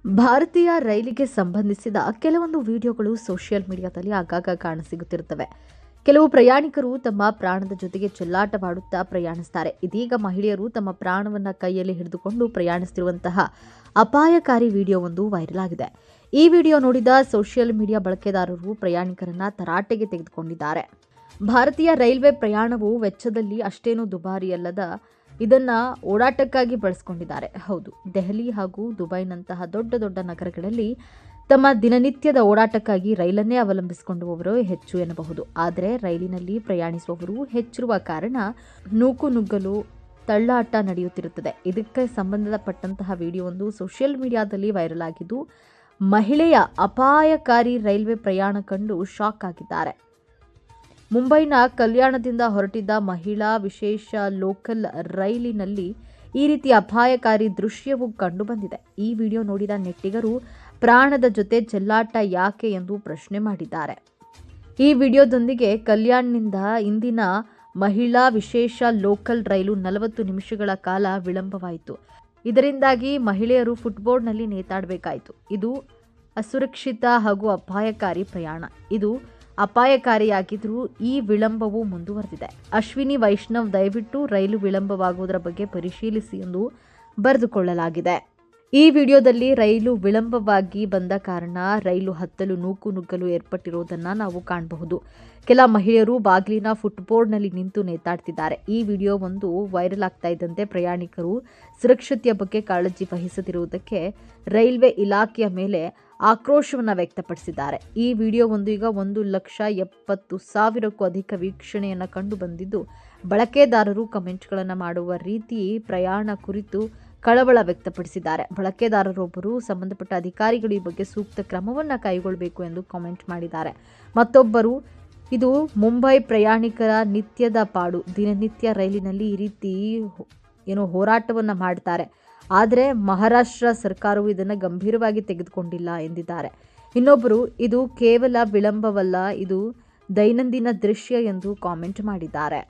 ಭಾರತೀಯ ರೈಲಿಗೆ ಸಂಬಂಧಿಸಿದ ಕೆಲವೊಂದು ವಿಡಿಯೋಗಳು ಸೋಷಿಯಲ್ ಮೀಡಿಯಾದಲ್ಲಿ ಆಗಾಗ ಕಾಣಸಿಗುತ್ತಿರುತ್ತವೆ. ಕೆಲವು ಪ್ರಯಾಣಿಕರು ತಮ್ಮ ಪ್ರಾಣದ ಜೊತೆಗೆ ಚೆಲ್ಲಾಟವಾಡುತ್ತಾ ಪ್ರಯಾಣಿಸುತ್ತಾರೆ. ಇದೀಗ ಮಹಿಳೆಯರು ತಮ್ಮ ಪ್ರಾಣವನ್ನ ಕೈಯಲ್ಲಿ ಹಿಡಿದುಕೊಂಡು ಪ್ರಯಾಣಿಸುತ್ತಿರುವಂತಹ ಅಪಾಯಕಾರಿ ವಿಡಿಯೋವೊಂದು ವೈರಲ್ ಆಗಿದೆ. ಈ ವಿಡಿಯೋ ನೋಡಿದ ಸೋಷಿಯಲ್ ಮೀಡಿಯಾ ಬಳಕೆದಾರರು ಪ್ರಯಾಣಿಕರನ್ನ ತರಾಟೆಗೆ ತೆಗೆದುಕೊಂಡಿದ್ದಾರೆ. ಭಾರತೀಯ ರೈಲ್ವೆ ಪ್ರಯಾಣವು ವೆಚ್ಚದಲ್ಲಿ ಅಷ್ಟೇನೂ ದುಬಾರಿಯಲ್ಲದ ಇದನ್ನ ಓಡಾಟಕ್ಕಾಗಿ ಬಳಸಿಕೊಂಡಿದ್ದಾರೆ. ಹೌದು, ದೆಹಲಿ ಹಾಗೂ ದುಬೈನಂತಹ ದೊಡ್ಡ ದೊಡ್ಡ ನಗರಗಳಲ್ಲಿ ತಮ್ಮ ದಿನನಿತ್ಯದ ಓಡಾಟಕ್ಕಾಗಿ ರೈಲನ್ನೇ ಅವಲಂಬಿಸಿಕೊಂಡುವವರು ಹೆಚ್ಚು ಎನ್ನಬಹುದು. ಆದರೆ ರೈಲಿನಲ್ಲಿ ಪ್ರಯಾಣಿಸುವವರು ಹೆಚ್ಚಿರುವ ಕಾರಣ ನೂಕುನುಗ್ಗಲು ತಳ್ಳಾಟ ನಡೆಯುತ್ತಿರುತ್ತದೆ. ಇದಕ್ಕೆ ಸಂಬಂಧಪಟ್ಟಂತಹ ವಿಡಿಯೋವೊಂದು ಸೋಷಿಯಲ್ ಮೀಡಿಯಾದಲ್ಲಿ ವೈರಲ್ ಆಗಿದ್ದು, ಮಹಿಳೆಯ ಅಪಾಯಕಾರಿ ರೈಲ್ವೆ ಪ್ರಯಾಣ ಕಂಡು ಶಾಕ್ ಆಗಿದ್ದಾರೆ. ಮುಂಬೈನ ಕಲ್ಯಾಣದಿಂದ ಹೊರಟಿದ್ದ ಮಹಿಳಾ ವಿಶೇಷ ಲೋಕಲ್ ರೈಲಿನಲ್ಲಿ ಈ ರೀತಿ ಅಪಾಯಕಾರಿ ದೃಶ್ಯವು ಕಂಡು ಬಂದಿದೆ. ಈ ವಿಡಿಯೋ ನೋಡಿದ ನೆಟ್ಟಿಗರು ಪ್ರಾಣದ ಜೊತೆ ಚೆಲ್ಲಾಟ ಯಾಕೆ ಎಂದು ಪ್ರಶ್ನೆ ಮಾಡಿದ್ದಾರೆ. ಈ ವಿಡಿಯೋದೊಂದಿಗೆ ಕಲ್ಯಾಣ್ನಿಂದ ಇಂದಿನ ಮಹಿಳಾ ವಿಶೇಷ ಲೋಕಲ್ ರೈಲು 40 ನಿಮಿಷಗಳ ಕಾಲ ವಿಳಂಬವಾಯಿತು. ಇದರಿಂದಾಗಿ ಮಹಿಳೆಯರು ಫುಟ್ಬೋರ್ಡ್ನಲ್ಲಿ ನೇತಾಡಬೇಕಾಯಿತು. ಇದು ಅಸುರಕ್ಷಿತ ಹಾಗೂ ಅಪಾಯಕಾರಿ ಪ್ರಯಾಣ. ಇದು ಅಪಾಯಕಾರಿಯಾಗಿದ್ದರೂ ಈ ವಿಳಂಬವು ಮುಂದುವರೆದಿದೆ. ಅಶ್ವಿನಿ ವೈಷ್ಣವ್, ದಯವಿಟ್ಟು ರೈಲು ವಿಳಂಬವಾಗುವುದರ ಬಗ್ಗೆ ಪರಿಶೀಲಿಸಿ ಎಂದು ಬರೆದುಕೊಳ್ಳಲಾಗಿದೆ. ಈ ವಿಡಿಯೋದಲ್ಲಿ ರೈಲು ವಿಳಂಬವಾಗಿ ಬಂದ ಕಾರಣ ರೈಲು ಹತ್ತಲು ನೂಕುನುಗ್ಗಲು ಏರ್ಪಟ್ಟಿರುವುದನ್ನು ನಾವು ಕಾಣಬಹುದು. ಕೆಲ ಮಹಿಳೆಯರು ಬಾಗಿಲಿನ ಫುಟ್ಬೋರ್ಡ್ನಲ್ಲಿ ನಿಂತು ನೇತಾಡ್ತಿದ್ದಾರೆ. ಈ ವಿಡಿಯೋ ಒಂದು ವೈರಲ್ ಆಗ್ತಾ ಇದ್ದಂತೆ ಪ್ರಯಾಣಿಕರು ಸುರಕ್ಷತೆಯ ಬಗ್ಗೆ ಕಾಳಜಿ ವಹಿಸದಿರುವುದಕ್ಕೆ ರೈಲ್ವೆ ಇಲಾಖೆಯ ಮೇಲೆ ಆಕ್ರೋಶವನ್ನು ವ್ಯಕ್ತಪಡಿಸಿದ್ದಾರೆ. ಈ ವಿಡಿಯೋ ಒಂದು ಈಗ 1,70,000ಕ್ಕೂ ಅಧಿಕ ವೀಕ್ಷಣೆಯನ್ನು ಕಂಡು ಬಂದಿದ್ದು, ಬಳಕೆದಾರರು ಕಮೆಂಟ್ಗಳನ್ನು ಮಾಡುವ ರೀತಿ ಪ್ರಯಾಣ ಕುರಿತು ಕಳವಳ ವ್ಯಕ್ತಪಡಿಸಿದ್ದಾರೆ. ಬಳಕೆದಾರರೊಬ್ಬರು ಸಂಬಂಧಪಟ್ಟ ಅಧಿಕಾರಿಗಳು ಈ ಬಗ್ಗೆ ಸೂಕ್ತ ಕ್ರಮವನ್ನು ಕೈಗೊಳ್ಳಬೇಕು ಎಂದು ಕಾಮೆಂಟ್ ಮಾಡಿದ್ದಾರೆ. ಮತ್ತೊಬ್ಬರು, ಇದು ಮುಂಬೈ ಪ್ರಯಾಣಿಕರ ನಿತ್ಯದ ಪಾಡು. ದಿನನಿತ್ಯ ರೈಲಿನಲ್ಲಿ ಈ ರೀತಿ ಹೋರಾಟವನ್ನು ಮಾಡ್ತಾರೆ. ಆದರೆ ಮಹಾರಾಷ್ಟ್ರ ಸರ್ಕಾರವು ಇದನ್ನು ಗಂಭೀರವಾಗಿ ತೆಗೆದುಕೊಂಡಿಲ್ಲ ಎಂದಿದ್ದಾರೆ. ಇನ್ನೊಬ್ಬರು, ಇದು ಕೇವಲ ವಿಳಂಬವಲ್ಲ, ಇದು ದೈನಂದಿನ ದೃಶ್ಯ ಎಂದು ಕಾಮೆಂಟ್ ಮಾಡಿದ್ದಾರೆ.